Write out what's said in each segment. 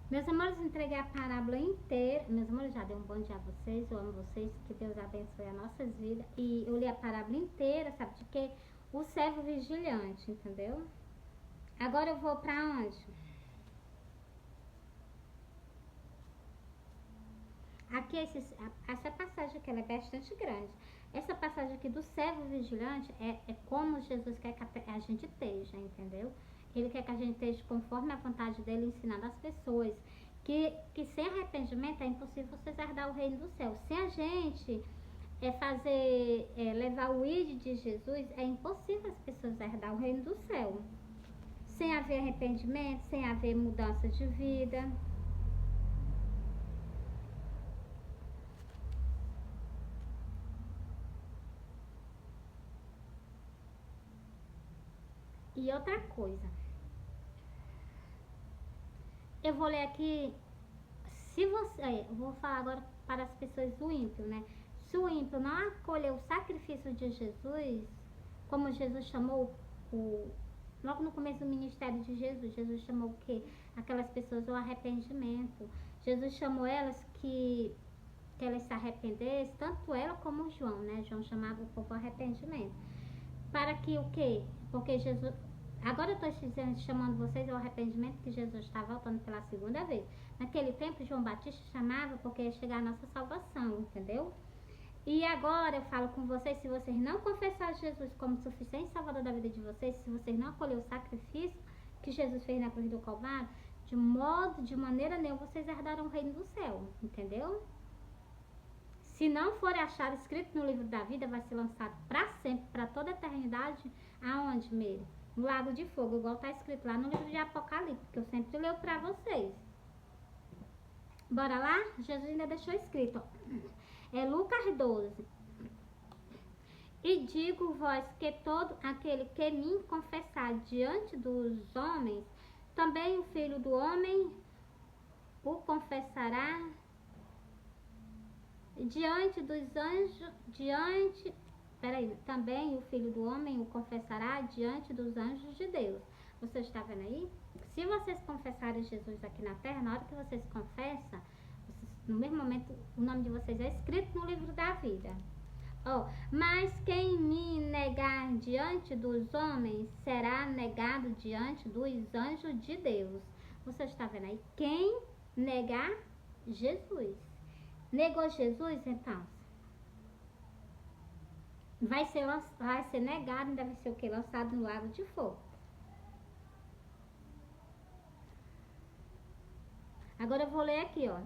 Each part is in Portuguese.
Meus amores, entreguei a parábola inteira. Meus amores, já dei um bom dia a vocês. Eu amo vocês. Que Deus abençoe as nossas vidas. E eu li a parábola inteira, sabe de quê? O servo vigilante, entendeu? Agora eu vou pra onde? Aqui, essa passagem aqui, ela é bastante grande. Essa passagem aqui do servo vigilante é como Jesus quer que a gente esteja, entendeu? Ele quer que a gente esteja conforme a vontade dele, ensinando as pessoas que sem arrependimento é impossível vocês herdar o reino do céu. Se a gente levar o id de Jesus, é impossível as pessoas herdar o reino do céu. Sem haver arrependimento, sem haver mudança de vida. E outra coisa, eu vou ler aqui, se você, eu vou falar agora para as pessoas do ímpio, né? Se o ímpio não acolheu o sacrifício de Jesus, como Jesus chamou logo no começo do ministério de Jesus, Jesus chamou o quê? Aquelas pessoas ao arrependimento. Jesus chamou elas que elas se arrependessem, tanto ela como João, né? João chamava o povo ao arrependimento. Para que o quê? Porque Jesus... Agora eu estou chamando vocês ao arrependimento, que Jesus está voltando pela segunda vez. Naquele tempo, João Batista chamava porque ia chegar a nossa salvação, entendeu? E agora eu falo com vocês, se vocês não confessarem Jesus como suficiente salvador da vida de vocês, se vocês não acolherem o sacrifício que Jesus fez na cruz do Calvário, de maneira nenhuma vocês herdarão o reino do céu, entendeu? Se não for achado escrito no livro da vida, vai ser lançado para sempre, para toda a eternidade, aonde, Meire? No lago de fogo, igual está escrito lá no livro de Apocalipse, que eu sempre leio para vocês. Bora lá? Jesus ainda deixou escrito, ó. Lucas 12. E digo-vos que todo aquele que me confessar diante dos homens, também o Filho do Homem o confessará diante dos anjos, também o Filho do Homem o confessará diante dos anjos de Deus. Você está vendo aí? Se vocês confessarem Jesus aqui na terra, na hora que vocês confessam, no mesmo momento o nome de vocês é escrito no livro da vida. Mas quem me negar diante dos homens será negado diante dos anjos de Deus. Você está vendo aí? Quem negar Jesus. Negou Jesus, então vai ser negado, deve ser o que? Lançado no lago de fogo. Agora eu vou ler aqui, ó.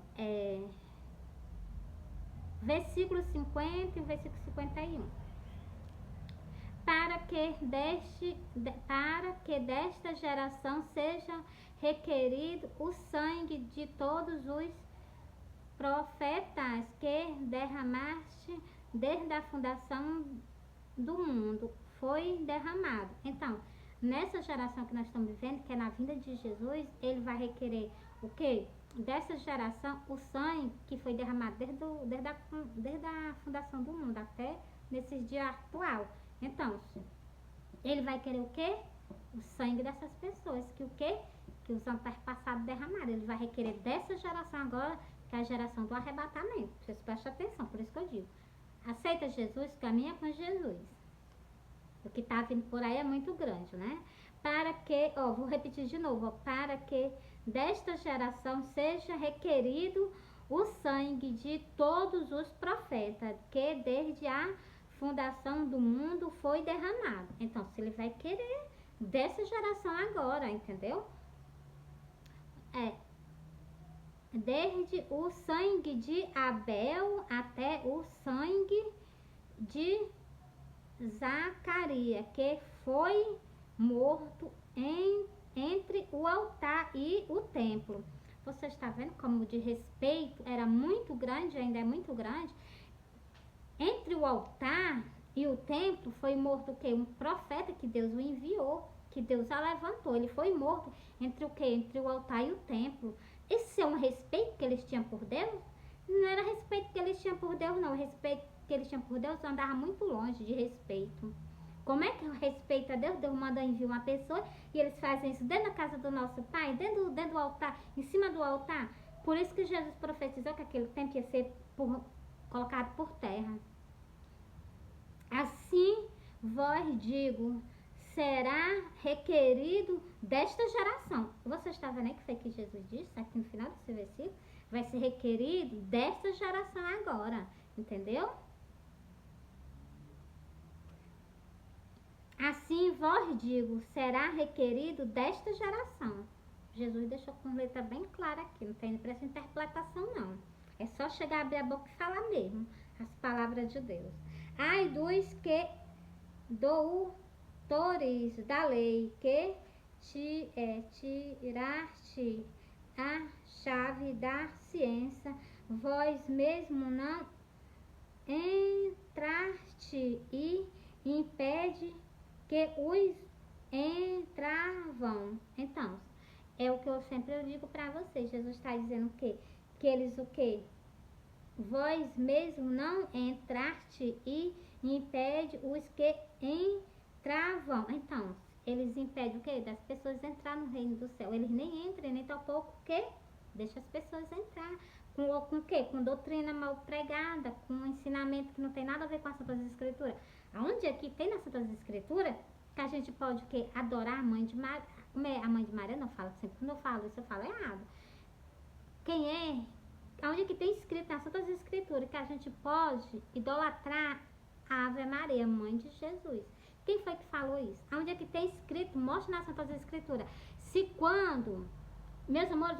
Versículo 50 e versículo 51. Para que desta geração seja requerido o sangue de todos os profetas que derramaste desde a fundação do mundo, foi derramado. Então, nessa geração que nós estamos vivendo, que é na vinda de Jesus, ele vai requerer o quê? Dessa geração, o sangue que foi derramado desde a fundação do mundo até nesses dias atual. Então, ele vai querer o quê? O sangue dessas pessoas, que o quê? Que os antepassados derramaram. Ele vai requerer dessa geração agora, que é a geração do arrebatamento. Vocês prestem atenção, por isso que eu digo. Aceita Jesus, caminha com Jesus. O que está vindo por aí é muito grande, né? Para que, vou repetir de novo, para que desta geração seja requerido o sangue de todos os profetas, que desde a fundação do mundo foi derramado. Então, se ele vai querer dessa geração agora, entendeu? Desde o sangue de Abel até o sangue de Zacarias, que foi morto entre o altar e o templo. Você está vendo como de respeito era muito grande, ainda é muito grande. Entre o altar e o templo foi morto o quê? Um profeta que Deus o enviou, que Deus a levantou. Ele foi morto entre o quê? Entre o altar e o templo. Esse é um respeito que eles tinham por Deus? Não era respeito que eles tinham por Deus, não. O respeito que eles tinham por Deus andava muito longe de respeito. Como é que respeita Deus? Deus manda enviar uma pessoa e eles fazem isso dentro da casa do nosso pai, dentro do altar, em cima do altar. Por isso que Jesus profetizou que aquele tempo ia ser colocado por terra. Assim vós digo, será requerido desta geração. Você está vendo aí que foi que Jesus disse aqui no final desse versículo? Vai ser requerido desta geração agora, entendeu? Assim vós digo, será requerido desta geração. Jesus deixou com letra bem clara aqui, não tem pressa interpretação não. É só chegar a abrir a boca e falar mesmo as palavras de Deus. Ai dos que doutores da lei, que tiraste a chave da ciência, vós mesmo não entraste e impede que os entravam. Então, é o que eu sempre digo para vocês. Jesus está dizendo o quê? Que eles o quê? Vós mesmo não entraste e impede os que entravam. Então, eles impedem o quê? Das pessoas entrar no reino do céu. Eles nem entram, nem tampouco o quê? Deixa as pessoas entrar. Com o quê? Com doutrina mal pregada, com um ensinamento que não tem nada a ver com as Santas Escrituras. Aonde aqui tem nas Santas Escrituras que a gente pode o quê? Adorar a mãe de Maria. A mãe de Maria não fala sempre. Quando eu falo isso, eu falo errado. Quem é? Onde que tem escrito nas Santas Escrituras que a gente pode idolatrar a Ave Maria, mãe de Jesus? Quem foi que falou isso? Onde é que tem escrito? Mostra nas Santas Escrituras. Se quando, meus amores,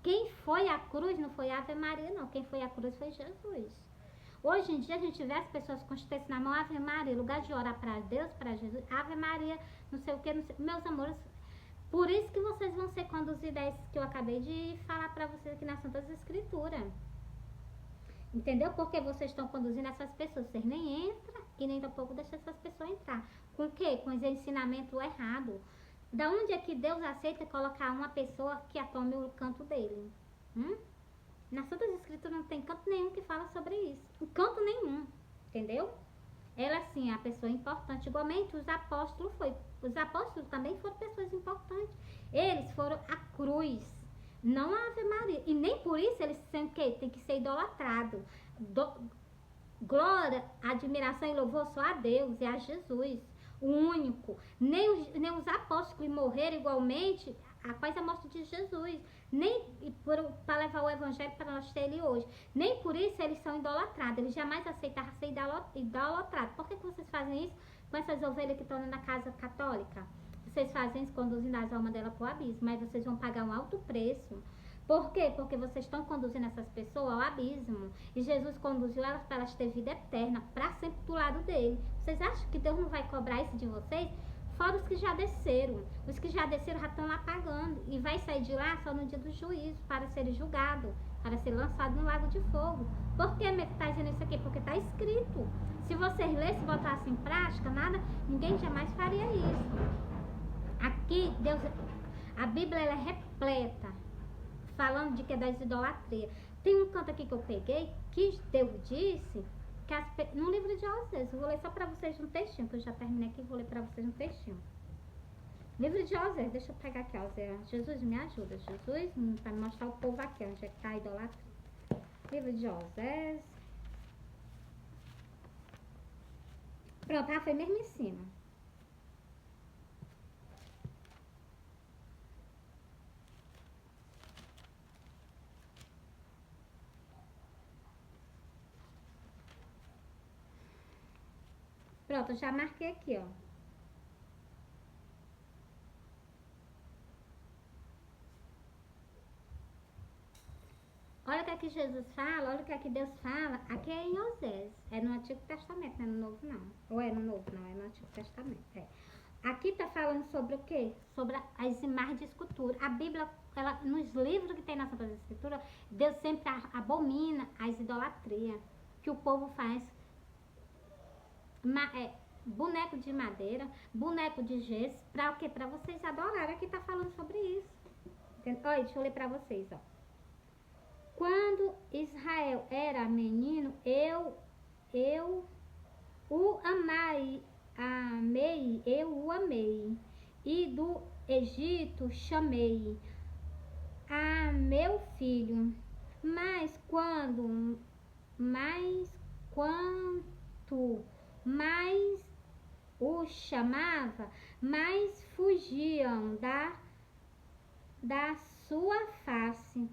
quem foi à cruz não foi a Ave Maria, não. Quem foi à cruz foi Jesus. Hoje em dia a gente vê as pessoas com os textos na mão, Ave Maria, em lugar de orar para Deus, para Jesus, Ave Maria, não sei o que, não sei. Meus amores, por isso que vocês vão ser conduzidos a isso que eu acabei de falar para vocês aqui nas Santas Escrituras. Entendeu? Porque vocês estão conduzindo essas pessoas. Vocês nem entram e nem tampouco deixam essas pessoas entrar. Com o quê? Com os ensinamentos errados. Da onde é que Deus aceita colocar uma pessoa que atome o canto dele? Nas Santas Escrituras não tem canto nenhum que fala sobre isso. Canto nenhum. Entendeu? Ela sim é a pessoa importante. Igualmente os apóstolos foi. Os apóstolos também foram pessoas importantes. Eles foram à cruz, não a Ave Maria. E nem por isso eles têm que ser idolatrados. Glória, admiração e louvor só a Deus e a Jesus, o único. Nem os apóstolos que morreram igualmente após a morte de Jesus, nem para levar o evangelho para nós ter ele hoje. Nem por isso eles são idolatrados. Eles jamais aceitaram ser idolatrados. Por que vocês fazem isso com essas ovelhas que estão na casa católica? Vocês fazem isso conduzindo as almas dela para o abismo, mas vocês vão pagar um alto preço. Por quê? Porque vocês estão conduzindo essas pessoas ao abismo. E Jesus conduziu elas para elas ter vida eterna, para sempre do lado dele. Vocês acham que Deus não vai cobrar isso de vocês? Fora os que já desceram. Os que já desceram já estão lá pagando. E vai sair de lá só no dia do juízo, para ser julgado, para ser lançado no lago de fogo. Por que está dizendo isso aqui? Porque está escrito. Se vocês lessem e botassem em prática, ninguém jamais faria isso. Aqui, Deus, a Bíblia ela é repleta, falando de que é das idolatrias. Tem um canto aqui que eu peguei, que Deus disse, que no livro de Osés, eu vou ler só para vocês um textinho, que eu já terminei aqui, vou ler para vocês um textinho. Livro de Osés, deixa eu pegar aqui, Osés. Jesus, me ajuda, Jesus, para mostrar o povo aqui, onde é que está a idolatria. Livro de Osés. Pronto, foi mesmo em cima. Pronto, eu já marquei aqui, ó. Olha o que aqui Jesus fala, olha o que aqui Deus fala. Aqui é em Osés, é no Antigo Testamento, não é no Novo não. Ou é no Novo, não, é no Antigo Testamento, é. Aqui tá falando sobre o quê? Sobre as imagens de escultura. A Bíblia, nos livros que tem na Santa Escritura, Deus sempre abomina as idolatrias que o povo faz. Boneco de madeira, boneco de gesso, para o quê? Para vocês adorarem. Aqui tá falando sobre isso. Olha, deixa eu ler para vocês, ó. Quando Israel era menino, eu O amei, eu o amei, e do Egito chamei a meu filho. Mas quanto mais o chamava, mais fugiam da sua face,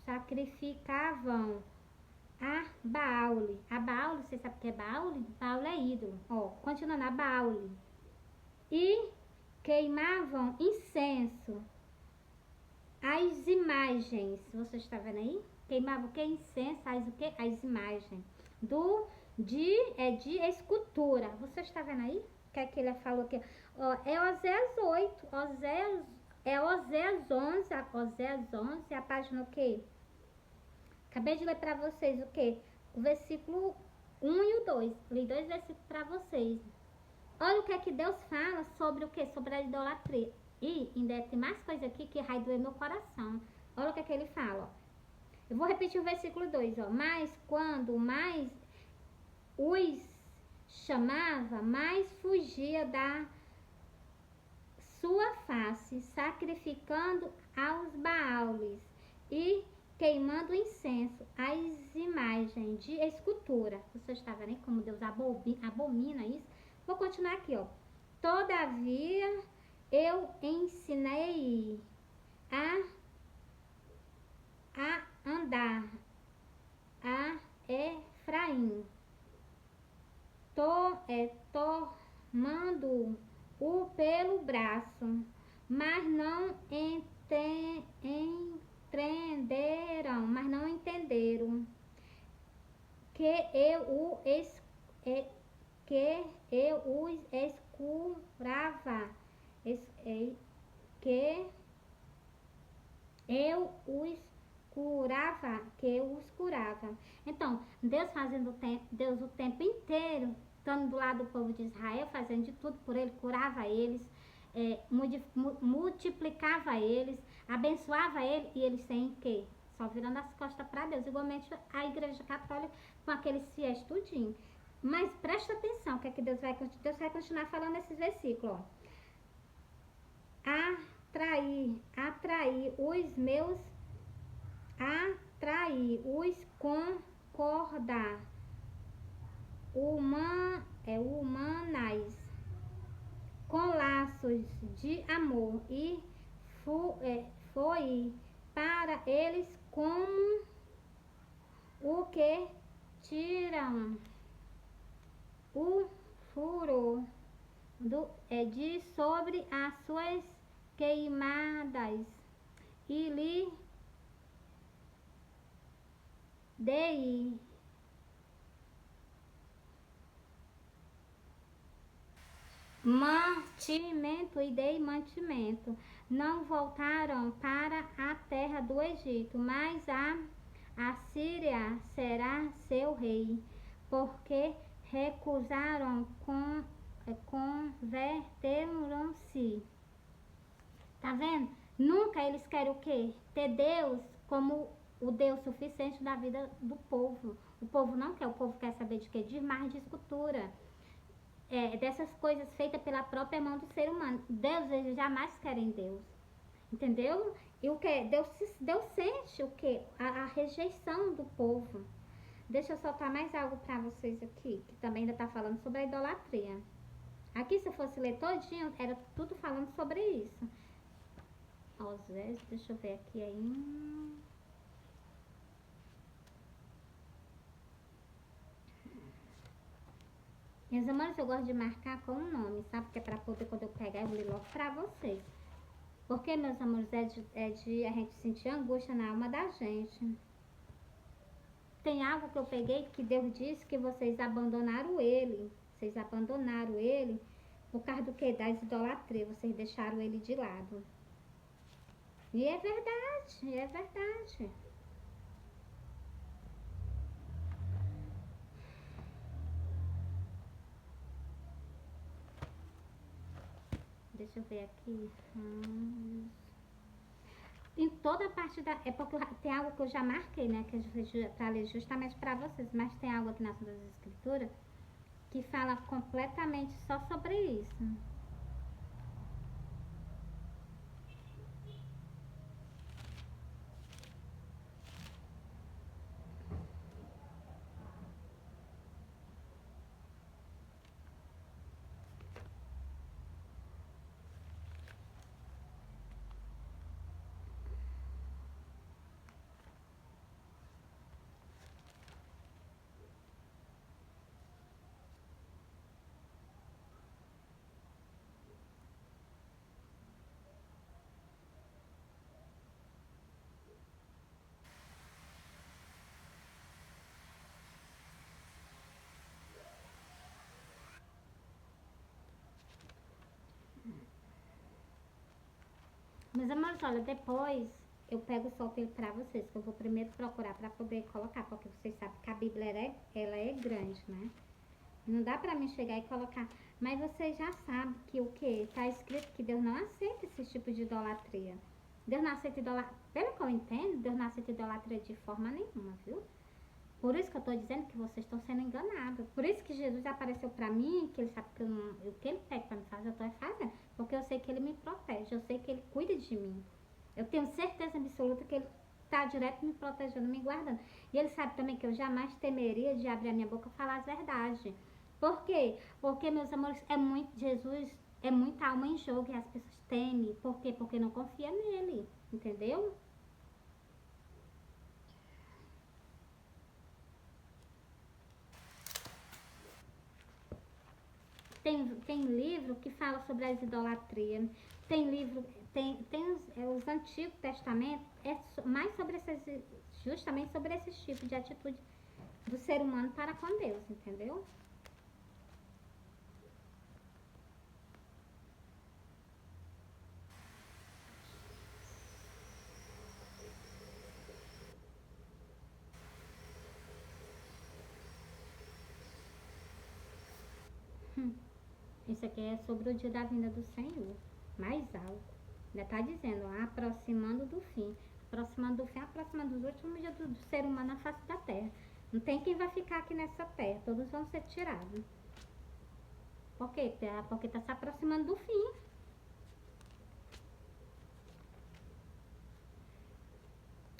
sacrificavam a Baal. A Baal, você sabe o que é Baal? Baal é ídolo. Ó, continuando, a Baal. E queimavam incenso às imagens. Você está vendo aí? Queimavam o que? Incenso, o que? As imagens. De escultura. Você está vendo aí? O que é que ele falou aqui? Ó, é Oséias 8. Oséias 11, a página o quê? Acabei de ler para vocês o quê? O versículo 1 e o 2. Li 2 versículos para vocês. Olha o que é que Deus fala sobre o quê? Sobre a idolatria. E ainda tem mais coisa aqui que vai doer meu coração. Olha o que é que ele fala, ó. Eu vou repetir o versículo 2, ó. Mas quando mais os chamava, mais fugia da sua face, sacrificando aos Baales e queimando incenso às imagens de escultura. Você está vendo aí como Deus abomina isso? Vou continuar aqui, ó. Todavia eu ensinei a andar a Efraim, tomando-o pelo braço, mas não entenderam que eu os curava, que eu os curava. Então, Deus o tempo inteiro, estando do lado do povo de Israel, fazendo de tudo por ele, curava eles, multiplicava eles, abençoava ele, e eles sem quê? Só virando as costas para Deus. Igualmente a igreja católica com aqueles fiéis tudinho. Mas presta atenção, o que é que Deus vai continuar falando nesses versículos, ó. Atrair os concordar humanais com laços de amor e foi para eles como o que tiram o furor de sobre as suas queimadas e lhe dei mantimento. Não voltaram para a terra do Egito, mas a Assíria será seu rei, porque recusaram, converteram-se. Tá vendo? Nunca eles querem o quê? Ter Deus como o Deus suficiente da vida do povo. O povo não quer, o povo quer saber de quê? De mais de escultura. Dessas coisas feitas pela própria mão do ser humano. Deus, eles jamais querem Deus. Entendeu? E o que? Deus sente o que? A rejeição do povo. Deixa eu soltar mais algo para vocês aqui, que também ainda está falando sobre a idolatria. Aqui, se eu fosse ler todinho, era tudo falando sobre isso. Osés, deixa eu ver aqui aí. Meus amores, eu gosto de marcar com o nome, sabe? Porque é para poder, quando eu pegar, eu ler logo para vocês. Porque, meus amores, é de a gente sentir angústia na alma da gente. Tem algo que eu peguei que Deus disse que vocês abandonaram ele. Vocês abandonaram ele por causa do que? Das idolatrias. Vocês deixaram ele de lado. E é verdade, é verdade. Deixa eu ver aqui. em toda parte da... É porque tem algo que eu já marquei, né? Que eu para ler justamente para vocês. Mas tem algo aqui nas Escrituras que fala completamente só sobre isso. Meus amores, olha, depois eu pego o solto ele pra vocês, que eu vou primeiro procurar pra poder colocar, porque vocês sabem que a Bíblia ela é grande, né? Não dá pra mim chegar e colocar. Mas vocês já sabem que o que? Tá escrito que Deus não aceita esse tipo de idolatria. Deus não aceita idolatria. Pelo que eu entendo, Deus não aceita idolatria de forma nenhuma, viu? Por isso que eu tô dizendo que vocês estão sendo enganados. Por isso que Jesus apareceu pra mim, que ele sabe que o que ele pede pra me fazer, eu tô fazendo. Porque eu sei que ele me protege, eu sei que ele cuida de mim. Eu tenho certeza absoluta que ele tá direto me protegendo, me guardando. E ele sabe também que eu jamais temeria de abrir a minha boca e falar as verdades. Por quê? Porque, meus amores, Jesus é muita alma em jogo e as pessoas temem. Por quê? Porque não confia nele, entendeu? Tem livro que fala sobre as idolatrias. Tem livro, tem os Antigos Testamentos, mais sobre justamente sobre esse tipo de atitude do ser humano para com Deus, entendeu? Isso aqui é sobre o dia da vinda do Senhor, mais alto. Ainda está dizendo, aproximando do fim. Aproximando do fim, aproximando dos últimos dias do ser humano na face da terra. Não tem quem vai ficar aqui nessa terra, todos vão ser tirados. Por quê? Porque está se aproximando do fim.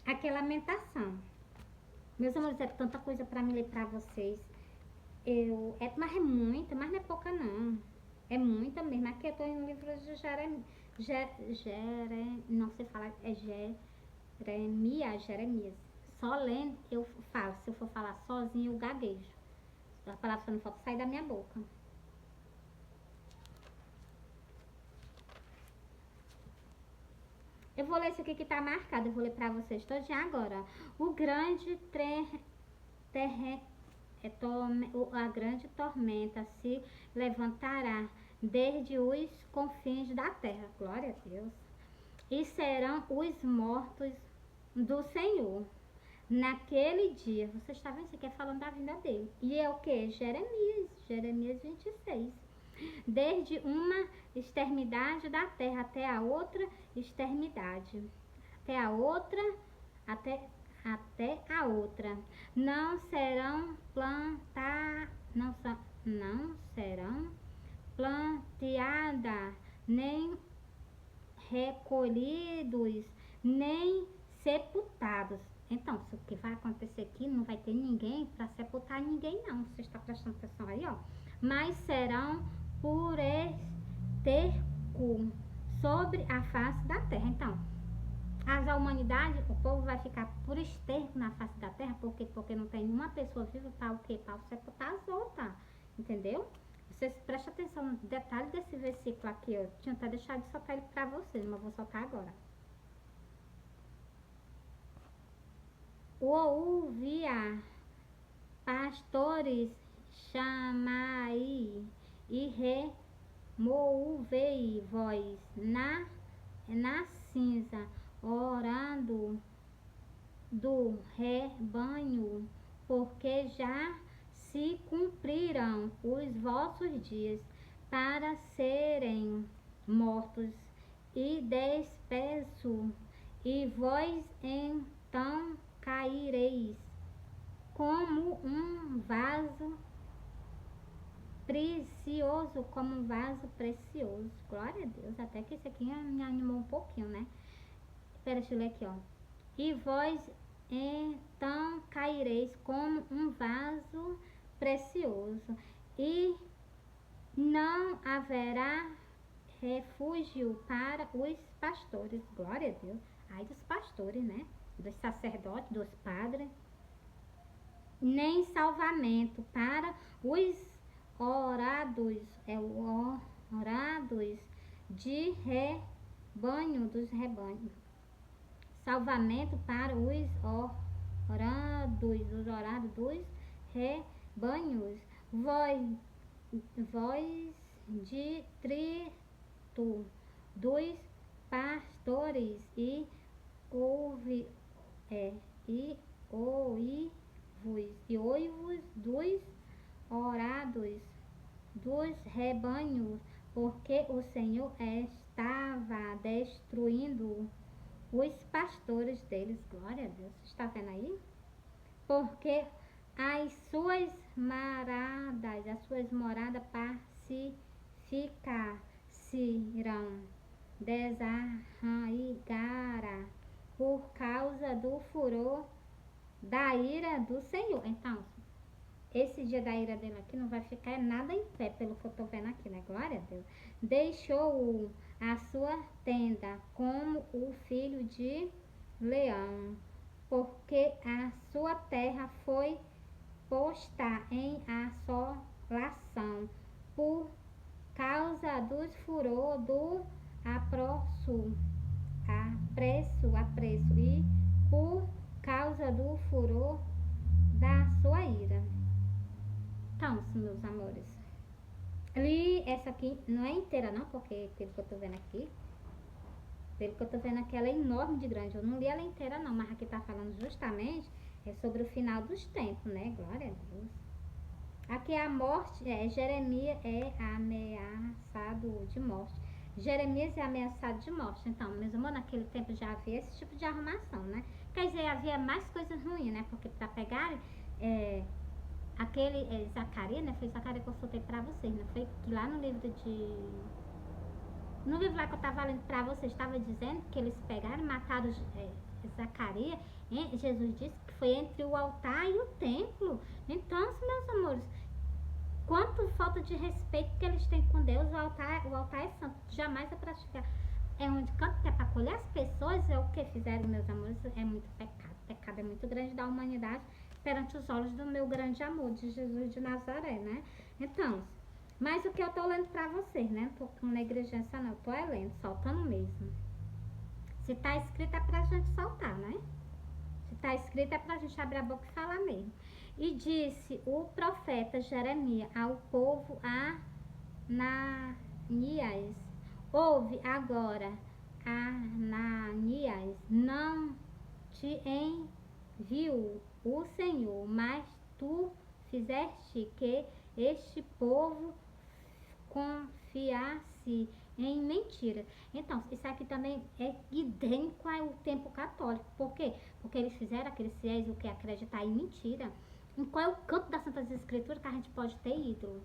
Aqui é lamentação. Meus amores, é tanta coisa para me ler para vocês. Mas é muita, mas não é pouca não. É muita mesmo. Aqui eu estou em um livro de não sei falar, Jeremias. Só lendo eu falo. Se eu for falar sozinho, eu gaguejo. A palavra só não pode sair da minha boca. Eu vou ler isso aqui que está marcado. Eu vou ler para vocês todinho agora. O grande a grande tormenta se levantará desde os confins da terra. Glória a Deus. E serão os mortos do Senhor. Naquele dia, você está vendo? Isso aqui é falando da vinda dele. E é o que? Jeremias 26. Desde uma extremidade da terra até a outra extremidade. Até a outra. Não serão não serão planteadas, nem recolhidos, nem sepultados. Então, se o que vai acontecer aqui, não vai ter ninguém para sepultar ninguém, não. Você está prestando atenção aí, ó. Mas serão por esterco sobre a face da terra. Então, a humanidade, o povo vai ficar por esterco na face da terra, porque não tem nenhuma pessoa viva para o quê? Para sepultar as outras, entendeu? Vocês prestem atenção no detalhe desse versículo aqui, eu tinha até deixado de soltar ele para vocês, mas vou soltar agora. Ouvia pastores, chamai e removei vós na cinza, orando do rebanho, porque já se cumpriram os vossos dias para serem mortos, e despeço e vós então caireis como um vaso precioso, como um vaso precioso. Glória a Deus, até que isso aqui me animou um pouquinho, né? Espera, deixa eu ler aqui, ó. E vós então caireis como um vaso precioso, e não haverá refúgio para os pastores. Glória a Deus. Ai dos pastores, né? Dos sacerdotes, dos padres. Nem salvamento para os orados, orados de rebanho, dos rebanhos. Salvamento para os orados dos rebanhos. Voz de trito dos pastores e ouve e oivos dos orados dos rebanhos, porque o Senhor estava destruindo os pastores deles. Glória a Deus. Está vendo aí? Porque as suas moradas pacificarão, desarraigará por causa do furor da ira do Senhor. Então, esse dia da ira dele aqui não vai ficar nada em pé, pelo que eu tô vendo aqui, né? Glória a Deus. Deixou a sua tenda como o filho de leão, porque a sua terra foi posta em assolação por causa dos furor do apreço, e por causa do furor da sua ira. Então, meus amores, li essa aqui, não é inteira não, porque pelo que eu tô vendo aqui, ela é enorme de grande. Eu não li ela inteira não, mas aqui tá falando justamente sobre o final dos tempos, né? Glória a Deus. Aqui a morte, Jeremias é ameaçado de morte. Jeremias é ameaçado de morte. Então, meus amores, naquele tempo já havia esse tipo de arrumação, né? Quer dizer, havia mais coisas ruins, né? Porque para pegar aquele Zacarias, né? Foi Zacarias que eu soltei pra vocês, não foi? Que lá no livro lá que eu tava lendo pra vocês, estava dizendo que eles pegaram e mataram Zacarias. Jesus disse que foi entre o altar e o templo. Então, meus amores, quanto falta de respeito que eles têm com Deus. O altar é santo, jamais é pra chegar. É onde canto que é pra acolher as pessoas, é o que fizeram, meus amores, é muito pecado. Pecado é muito grande da humanidade perante os olhos do meu grande amor de Jesus de Nazaré, né? Então, mas o que eu tô lendo pra vocês, né? Não tô na igreja não, eu tô lendo, soltando mesmo. Se tá escrito é pra gente soltar, né? Se tá escrito é pra gente abrir a boca e falar mesmo. E disse o profeta Jeremias ao povo Ananias: ouve agora, Ananias, não te enviou o Senhor, mas tu fizeste que este povo confiasse em mentira. Então, isso aqui também é idêntico ao tempo católico. Por quê? Porque eles fizeram aqueles fiéis o que acreditar em mentira. Em qual é o canto das Santas Escrituras que a gente pode ter ídolo?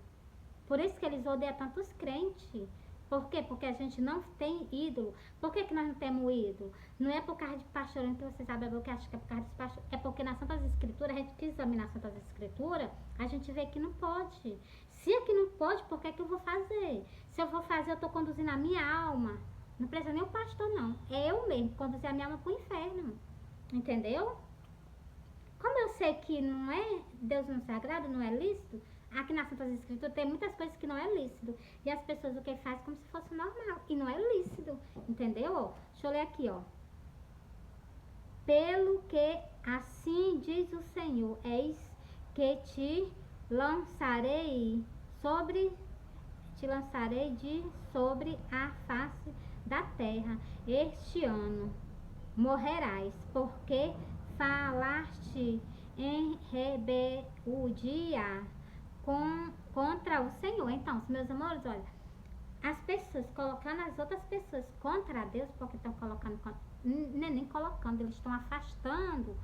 Por isso que eles odeiam tantos crentes. Por quê? Porque a gente não tem ídolo. Por que nós não temos ídolo? Não é por causa de pastorando que vocês sabem o que acha que é por causa dos pastores. É porque nas Santas Escrituras, a gente que examinar as Santas Escrituras, a gente vê que não pode. Se aqui não pode, por que eu vou fazer? Se eu vou fazer, eu estou conduzindo a minha alma. Não precisa nem o pastor, não. É eu mesmo conduzir a minha alma para o inferno. Entendeu? Como eu sei que não é Deus não sagrado, não é lícito, aqui nas Santas Escrituras tem muitas coisas que não é lícito. E as pessoas o que fazem como se fosse normal. E não é lícito. Entendeu? Deixa eu ler aqui, ó. Pelo que assim diz o Senhor, eis que te lançarei sobre a face da terra. Este ano morrerás, porque falaste em rebeldia contra o Senhor. Então, meus amores, olha, as pessoas colocando as outras pessoas contra Deus, porque estão colocando, nem colocando, eles estão afastando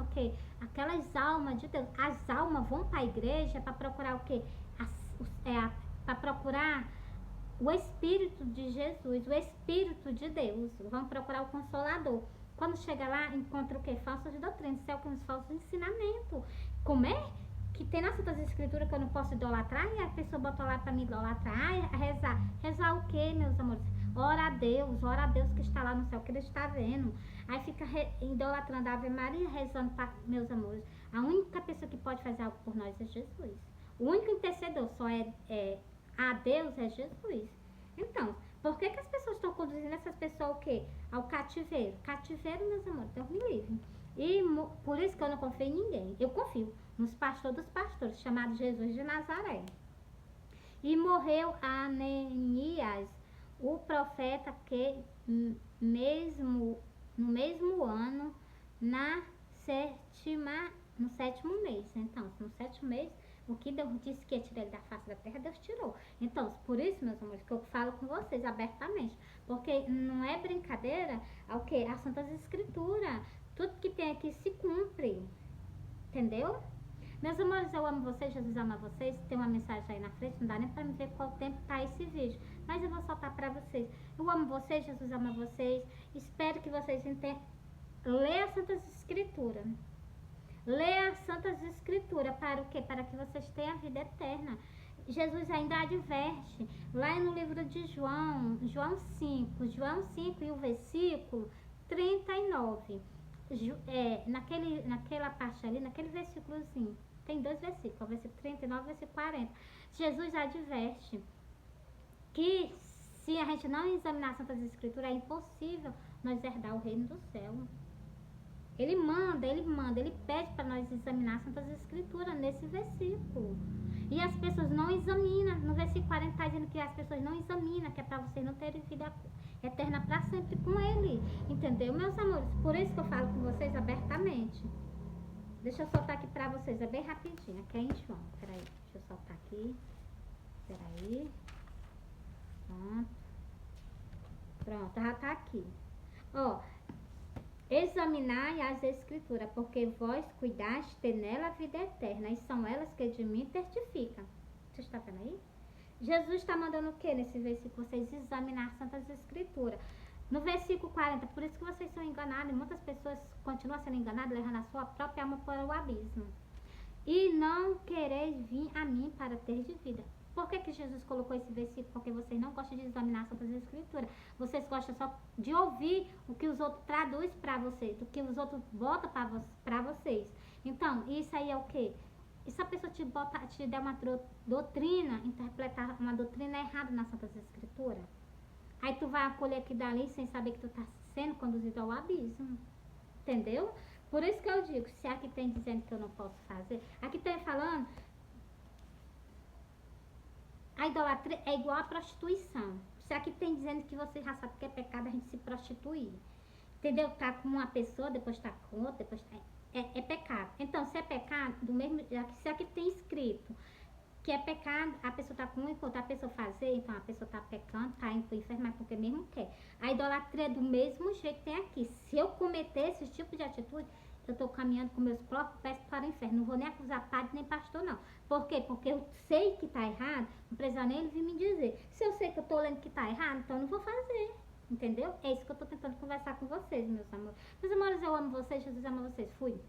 o quê? Aquelas almas de Deus. As almas vão para a igreja para procurar o quê? Para procurar o Espírito de Jesus, o Espírito de Deus. Vão procurar o Consolador. Quando chega lá, encontra o quê? Falsas doutrinas, isso é o que nos falsos ensinamentos. Como é que tem nas Santas Escrituras que eu não posso idolatrar e a pessoa bota lá para me idolatrar, rezar. Rezar o quê, meus amores? Ora a Deus que está lá no céu, que Ele está vendo. Aí fica idolatrando a Ave Maria, rezando para meus amores. A única pessoa que pode fazer algo por nós é Jesus. O único intercedor só a Deus é Jesus. Então, por que as pessoas estão conduzindo essas pessoas ao quê? Ao cativeiro. Cativeiro, meus amores, Deus me livre. E por isso que eu não confio em ninguém. Eu confio nos pastores dos pastores, chamado Jesus de Nazaré. E morreu Ananias, o profeta, que no mesmo ano, no sétimo mês. Então, no sétimo mês, o que Deus disse que ia tirar ele da face da terra, Deus tirou. Então, por isso, meus amores, que eu falo com vocês abertamente. Porque não é brincadeira ao que? As Santas Escrituras. Tudo que tem aqui se cumpre. Entendeu? Meus amores, eu amo vocês, Jesus ama vocês. Tem uma mensagem aí na frente, não dá nem pra me ver qual tempo tá esse vídeo. Mas eu vou soltar pra vocês. Eu amo vocês, Jesus ama vocês. Espero que vocês entendam. Leia as Santas Escrituras. Leia as Santas Escrituras. Para o quê? Para que vocês tenham a vida eterna. Jesus ainda adverte. Lá no livro de João 5 e o versículo 39. Naquela parte ali, naquele versículozinho, tem 2 versículos, o versículo 39 e o versículo 40. Jesus adverte que se a gente não examinar as Santas Escrituras, é impossível nós herdar o reino do céu. Ele pede para nós examinar as Santas Escrituras nesse versículo. E as pessoas não examinam. No versículo 40 está dizendo que as pessoas não examinam, que é para vocês não terem vida eterna para sempre com Ele. Entendeu, meus amores? Por isso que eu falo com vocês abertamente. Deixa eu soltar aqui para vocês, é bem rapidinho. Aqui é em João. Peraí, deixa eu soltar aqui. Peraí. Pronto, já tá aqui. Ó, examinai as Escrituras, porque vós cuidaste ter nela a vida eterna, e são elas que de mim testificam. Você está vendo aí? Jesus está mandando o que nesse versículo? Vocês examinar as Santas Escrituras. No versículo 40, por isso que vocês são enganados, e muitas pessoas continuam sendo enganadas, levando a sua própria alma para o abismo. E não quereis vir a mim para ter de vida. Por que Jesus colocou esse versículo? Porque vocês não gostam de examinar as Santas Escrituras. Vocês gostam só de ouvir o que os outros traduzem para vocês, o que os outros botam para vocês. Então, isso aí é o quê? E se a pessoa te der uma doutrina, interpretar uma doutrina errada nas Santas Escrituras, aí tu vai acolher aqui dali sem saber que tu tá sendo conduzido ao abismo. Entendeu? Por isso que eu digo, se aqui tem dizendo que eu não posso fazer, aqui tem falando, a idolatria é igual à prostituição. Se aqui tem dizendo que você já sabe que é pecado a gente se prostituir. Entendeu? Tá com uma pessoa, depois tá com outra, depois é pecado. Então, se é pecado, do mesmo, se aqui tem escrito que é pecado, a pessoa tá com um enquanto a pessoa fazer, então a pessoa tá pecando, tá indo pro inferno, mas porque mesmo quer. A idolatria é do mesmo jeito que tem aqui. Se eu cometer esse tipo de atitude, eu tô caminhando com meus próprios pés para o inferno. Não vou nem acusar padre nem pastor, não. Por quê? Porque eu sei que tá errado, não precisa nem ele vir me dizer. Se eu sei que eu tô lendo que tá errado, então eu não vou fazer. Entendeu? É isso que eu tô tentando conversar com vocês, meus amores. Meus amores, eu amo vocês, Jesus ama vocês. Fui.